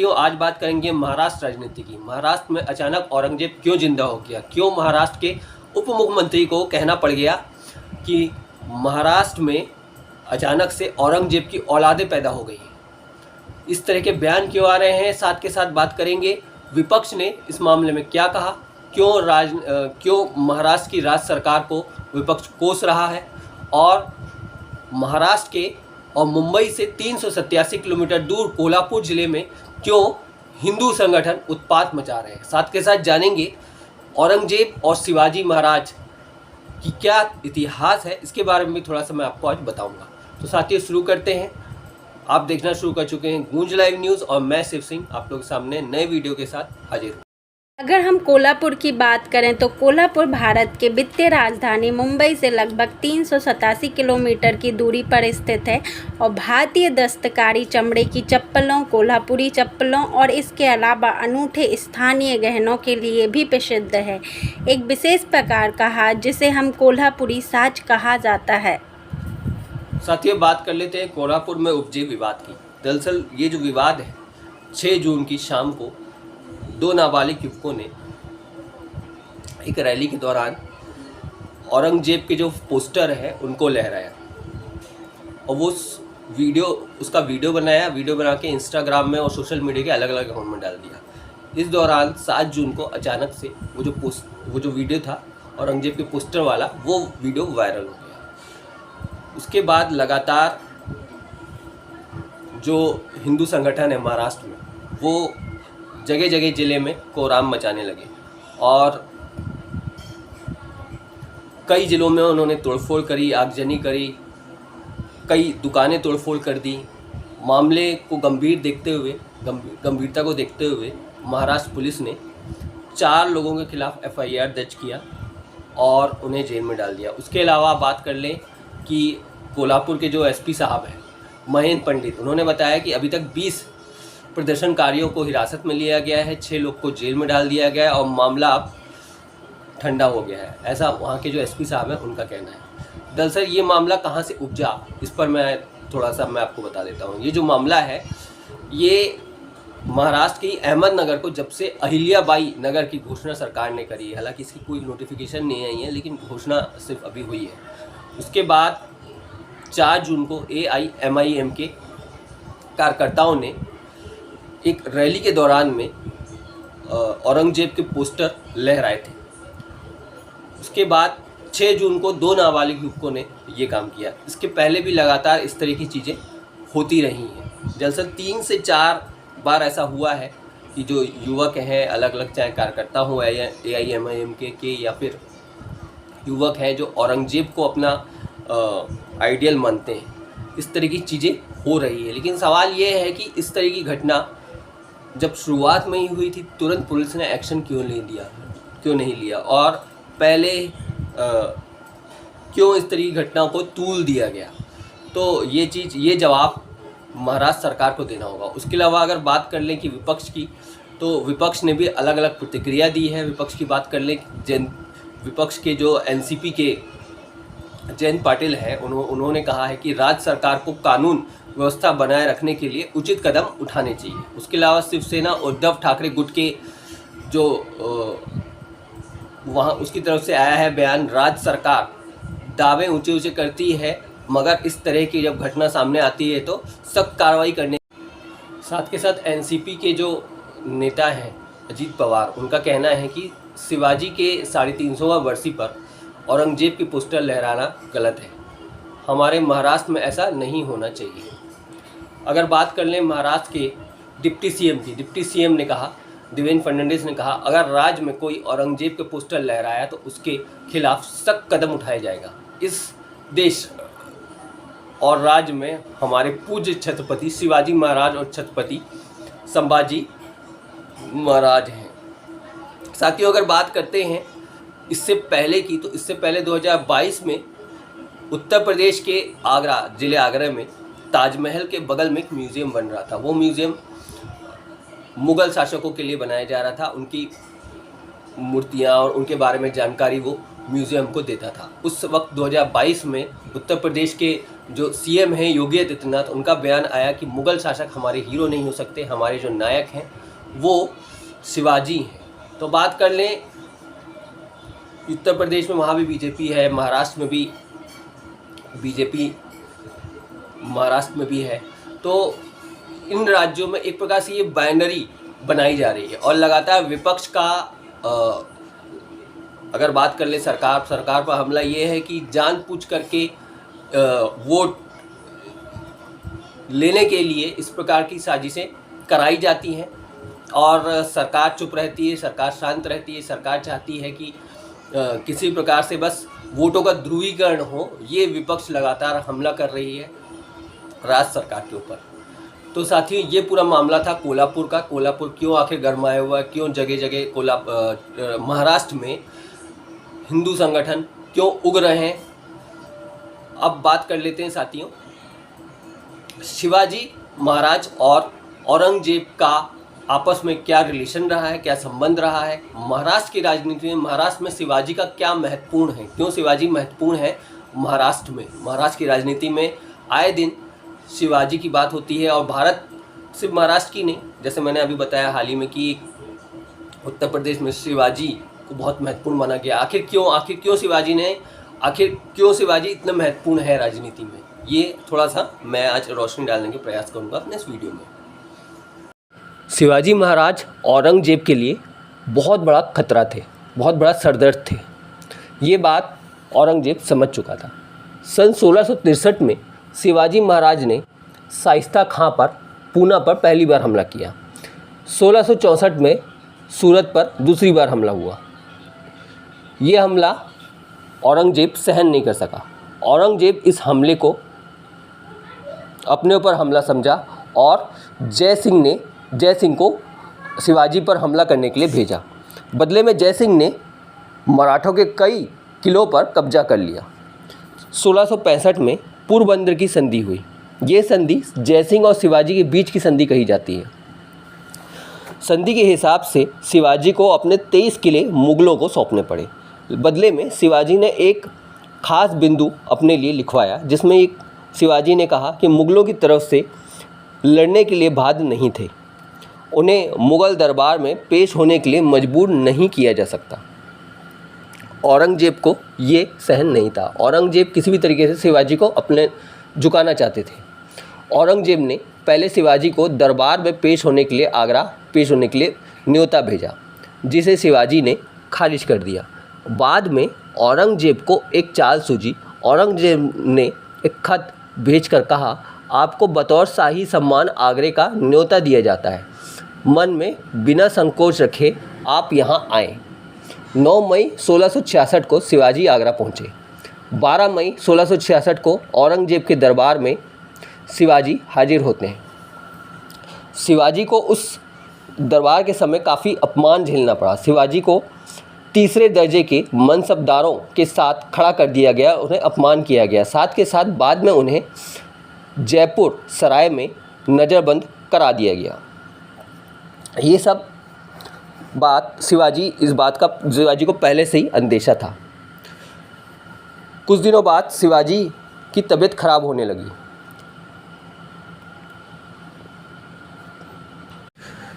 साथियों, आज बात करेंगे महाराष्ट्र राजनीति की। महाराष्ट्र में अचानक औरंगजेब क्यों जिंदा हो गया, क्यों महाराष्ट्र के उप मुख्यमंत्री को कहना पड़ गया कि महाराष्ट्र में अचानक से औरंगजेब की औलादें पैदा हो गई हैं। इस तरह के बयान क्यों आ रहे हैं, साथ के साथ बात करेंगे विपक्ष ने इस मामले में क्या कहा, क्यों महाराष्ट्र की राज्य सरकार को विपक्ष कोस रहा है, और महाराष्ट्र के और मुंबई से 387 किलोमीटर दूर कोल्हापुर जिले में क्यों हिंदू संगठन उत्पात मचा रहे हैं। साथ के साथ जानेंगे औरंगजेब और शिवाजी महाराज की क्या इतिहास है, इसके बारे में भी थोड़ा सा मैं आपको आज बताऊंगा। तो साथियों, शुरू करते हैं। आप देखना शुरू कर चुके हैं गूंज लाइव न्यूज़ और मैं शिव सिंह आप लोगों के सामने नए वीडियो के साथ हाजिर हूँ। अगर हम कोल्हापुर की बात करें तो कोल्हापुर भारत के वित्तीय राजधानी मुंबई से लगभग 387 किलोमीटर की दूरी पर स्थित है और भारतीय दस्तकारी चमड़े की चप्पलों, कोल्हापुरी चप्पलों और इसके अलावा अनूठे स्थानीय गहनों के लिए भी प्रसिद्ध है। एक विशेष प्रकार का हार जिसे हम कोल्हापुरी साज कहा जाता है। साथियों, बात कर लेते हैं कोल्हापुर में उपजे विवाद की। दरअसल ये जो विवाद है, 6 जून की शाम को 2 नाबालिग युवकों ने एक रैली के दौरान औरंगजेब के जो पोस्टर है उनको लहराया और वो उसका वीडियो बना के इंस्टाग्राम में और सोशल मीडिया के अलग अलग अकाउंट में डाल दिया। इस दौरान 7 जून को अचानक से वो जो वीडियो था औरंगजेब के पोस्टर वाला, वो वीडियो वायरल हो गया। उसके बाद लगातार जो हिंदू संगठन है महाराष्ट्र में, वो जगह जगह ज़िले में कोहराम मचाने लगे और कई ज़िलों में उन्होंने तोड़फोड़ करी, आगजनी करी, कई दुकानें तोड़फोड़ कर दी। मामले को गंभीरता को देखते हुए महाराष्ट्र पुलिस ने 4 लोगों के खिलाफ FIR दर्ज किया और उन्हें जेल में डाल दिया। उसके अलावा बात कर लें कि कोल्हापुर के जो SP साहब हैं महेंद्र पंडित, उन्होंने बताया कि अभी तक 20 प्रदर्शनकारियों को हिरासत में लिया गया है, 6 लोग को जेल में डाल दिया गया है और मामला अब ठंडा हो गया है, ऐसा वहाँ के जो SP साहब हैं उनका कहना है। दरअसल ये मामला कहाँ से उपजा, इस पर मैं आपको बता देता हूँ। ये जो मामला है, ये महाराष्ट्र की अहमदनगर को जब से अहिल्याबाई नगर की घोषणा सरकार ने करी है, हालांकि इसकी कोई नोटिफिकेशन नहीं आई है, लेकिन घोषणा सिर्फ अभी हुई है। उसके बाद 4 जून को AIMIM के कार्यकर्ताओं ने एक रैली के दौरान में औरंगजेब के पोस्टर लहराए थे। उसके बाद 6 जून को 2 नाबालिग युवकों ने ये काम किया। इसके पहले भी लगातार इस तरह की चीज़ें होती रही हैं। दरअसल 3 से 4 बार ऐसा हुआ है कि जो युवक हैं, अलग अलग चाहे कार्यकर्ता हों AIMIM के या फिर युवक हैं जो औरंगजेब को अपना आइडियल मानते हैं, इस तरह की चीज़ें हो रही है। लेकिन सवाल ये है कि इस तरह की घटना जब शुरुआत में ही हुई थी, तुरंत पुलिस ने एक्शन क्यों नहीं लिया और पहले क्यों इस तरह की घटनाओं को तूल दिया गया। तो ये जवाब महाराष्ट्र सरकार को देना होगा। उसके अलावा अगर बात कर लें कि विपक्ष की, तो विपक्ष ने भी अलग अलग प्रतिक्रिया दी है। विपक्ष की बात कर लें, विपक्ष के जो NCP के जयंत पाटिल हैं, उन्होंने कहा है कि राज्य सरकार को कानून व्यवस्था बनाए रखने के लिए उचित कदम उठाने चाहिए। उसके अलावा शिवसेना उद्धव ठाकरे गुट के जो वहाँ उसकी तरफ से आया है बयान, राज्य सरकार दावे ऊंचे ऊंचे करती है मगर इस तरह की जब घटना सामने आती है तो सख्त कार्रवाई करने। साथ के साथ NCP के जो नेता हैं अजीत पवार, उनका कहना है कि शिवाजी के 350वां बरसी पर औरंगजेब की पोस्टर लहराना गलत है। हमारे महाराष्ट्र में ऐसा नहीं होना चाहिए। अगर बात कर लें महाराष्ट्र के डिप्टी CM ने कहा, देवेंद्र फडणवीस ने कहा, अगर राज्य में कोई औरंगजेब के पोस्टर लहराया तो उसके खिलाफ सख्त कदम उठाया जाएगा। इस देश और राज्य में हमारे पूज्य छत्रपति शिवाजी महाराज और छत्रपति संभाजी महाराज हैं। साथियों, अगर बात करते हैं इससे पहले की, तो इससे पहले 2022 में उत्तर प्रदेश के जिले आगरा में ताजमहल के बगल में एक म्यूज़ियम बन रहा था। वो म्यूज़ियम मुग़ल शासकों के लिए बनाया जा रहा था। उनकी मूर्तियाँ और उनके बारे में जानकारी वो म्यूज़ियम को देता था। उस वक्त 2022 में उत्तर प्रदेश के जो सीएम हैं योगी आदित्यनाथ, उनका बयान आया कि मुग़ल शासक हमारे हीरो नहीं हो सकते, हमारे जो नायक हैं वो शिवाजी हैं। तो बात कर लें उत्तर प्रदेश में, वहाँ भी बीजेपी है, महाराष्ट्र में भी बीजेपी महाराष्ट्र में भी है। तो इन राज्यों में एक प्रकार से ये बाइनरी बनाई जा रही है और लगातार विपक्ष का अगर बात कर ले सरकार पर हमला ये है कि जानबूझ करके वोट लेने के लिए इस प्रकार की साजिशें कराई जाती हैं और सरकार चुप रहती है, सरकार शांत रहती है। सरकार चाहती है कि किसी प्रकार से बस वोटों का ध्रुवीकरण हो। ये विपक्ष लगातार हमला कर रही है राज्य सरकार के ऊपर। तो साथियों, ये पूरा मामला था कोल्हापुर का। कोल्हापुर क्यों आखिर गरमाया हुआ है, क्यों जगह जगह महाराष्ट्र में हिंदू संगठन क्यों उग रहे हैं। अब बात कर लेते हैं साथियों, शिवाजी महाराज और औरंगजेब का आपस में क्या रिलेशन रहा है, क्या संबंध रहा है। महाराष्ट्र की राजनीति में, महाराष्ट्र में शिवाजी का क्या महत्वपूर्ण है, क्यों शिवाजी महत्वपूर्ण है महाराष्ट्र में। महाराष्ट्र की राजनीति में आए दिन शिवाजी की बात होती है और भारत सिर्फ महाराष्ट्र की नहीं, जैसे मैंने अभी बताया हाल ही में कि उत्तर प्रदेश में शिवाजी को बहुत महत्वपूर्ण माना गया। आखिर क्यों शिवाजी इतना महत्वपूर्ण है राजनीति में, ये थोड़ा सा मैं आज रोशनी डालने के प्रयास करूँगा अपने इस वीडियो में। शिवाजी महाराज औरंगजेब के लिए बहुत बड़ा खतरा थे, बहुत बड़ा सरदर्द थे। ये बात औरंगजेब समझ चुका था। सन 1663 में शिवाजी महाराज ने शाइस्ता खां पर, पूना पर पहली बार हमला किया। 1664 में सूरत पर दूसरी बार हमला हुआ। ये हमला औरंगजेब सहन नहीं कर सका। औरंगजेब इस हमले को अपने ऊपर हमला समझा और जय सिंह को शिवाजी पर हमला करने के लिए भेजा। बदले में जय सिंह ने मराठों के कई किलों पर कब्जा कर लिया। 1665 में पोरबंदर की संधि हुई। ये संधि जय सिंह और शिवाजी के बीच की संधि कही जाती है। संधि के हिसाब से शिवाजी को अपने 23 किले मुगलों को सौंपने पड़े। बदले में शिवाजी ने एक खास बिंदु अपने लिए लिखवाया, जिसमें शिवाजी ने कहा कि मुगलों की तरफ से लड़ने के लिए बाध्य नहीं थे, उन्हें मुग़ल दरबार में पेश होने के लिए मजबूर नहीं किया जा सकता। औरंगजेब को ये सहन नहीं था। औरंगजेब किसी भी तरीके से शिवाजी को अपने झुकाना चाहते थे। औरंगजेब ने पहले शिवाजी को दरबार में पेश होने के लिए न्योता भेजा, जिसे शिवाजी ने खारिज कर दिया। बाद में औरंगजेब को एक चाल सूझी। औरंगजेब ने एक खत भेजकर कहा, आपको बतौर शाही सम्मान आगरे का न्योता दिया जाता है। मन में बिना संकोच रखे आप यहाँ आएँ। 9 मई 1666 को शिवाजी आगरा पहुँचे। 12 मई 1666 को औरंगजेब के दरबार में शिवाजी हाजिर होते हैं। शिवाजी को उस दरबार के समय काफ़ी अपमान झेलना पड़ा। शिवाजी को तीसरे दर्जे के मनसबदारों के साथ खड़ा कर दिया गया, उन्हें अपमान किया गया। साथ के साथ बाद में उन्हें जयपुर सराय में नज़रबंद करा दिया गया। ये सब बात शिवाजी को पहले से ही अंदेशा था। कुछ दिनों बाद शिवाजी की तबीयत खराब होने लगी।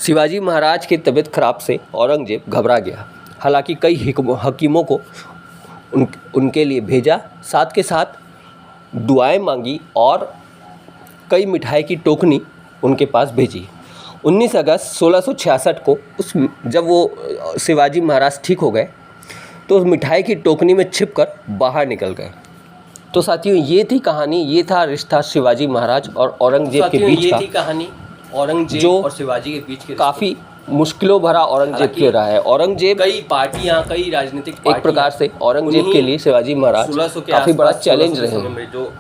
शिवाजी महाराज की तबीयत खराब से औरंगजेब घबरा गया। हालांकि कई हकीमों को उनके लिए भेजा, साथ के साथ दुआएं मांगी और कई मिठाई की टोकनी उनके पास भेजी। 19 अगस्त 1666 को जब वो शिवाजी महाराज ठीक हो गए तो उस मिठाई की टोकनी में छिपकर बाहर निकल गए। तो साथियों, ये थी कहानी, ये था रिश्ता शिवाजी महाराज और औरंगजेब के बीच का। ये थी कहानी औरंगजेब और शिवाजी के बीच के काफ़ी मुश्किलों भरा औरंगजेब के रहा है। औरंगजेब कई पार्टियां, कई राजनीतिक पार्टियां, एक प्रकार से औरंगजेब के लिए शिवाजी महाराज काफ़ी बड़ा चैलेंज रहे हैं। जो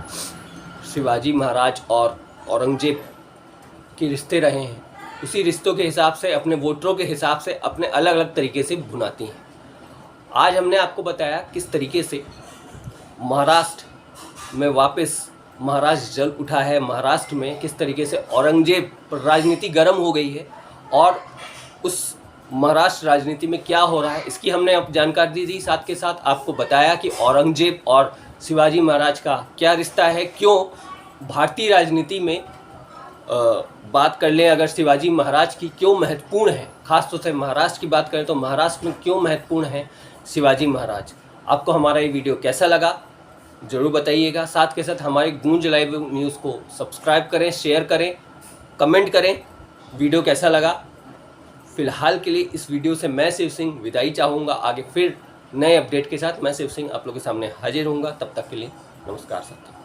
शिवाजी महाराज और औरंगजेब के रिश्ते रहे हैं, उसी रिश्तों के हिसाब से, अपने वोटरों के हिसाब से अपने अलग अलग तरीके से भुनाती हैं। आज हमने आपको बताया किस तरीके से महाराष्ट्र में वापस महाराष्ट्र जल उठा है। महाराष्ट्र में किस तरीके से औरंगजेब पर राजनीति गर्म हो गई है और उस महाराष्ट्र राजनीति में क्या हो रहा है, इसकी हमने अब जानकारी दी। साथ के साथ आपको बताया कि औरंगजेब और शिवाजी महाराज का क्या रिश्ता है, क्यों भारतीय राजनीति में बात कर लें अगर शिवाजी महाराज की क्यों महत्वपूर्ण है, खासतौर से महाराष्ट्र की बात करें तो महाराष्ट्र में क्यों महत्वपूर्ण है शिवाजी महाराज। आपको हमारा ये वीडियो कैसा लगा ज़रूर बताइएगा। साथ के साथ हमारे गूंज लाइव न्यूज़ को सब्सक्राइब करें, शेयर करें, कमेंट करें वीडियो कैसा लगा। फ़िलहाल के लिए इस वीडियो से मैं शिव सिंह विदाई चाहूँगा। आगे फिर नए अपडेट के साथ मैं शिव सिंह आप लोगों के सामने हाजिर होऊंगा। तब तक के लिए नमस्कार साथियों।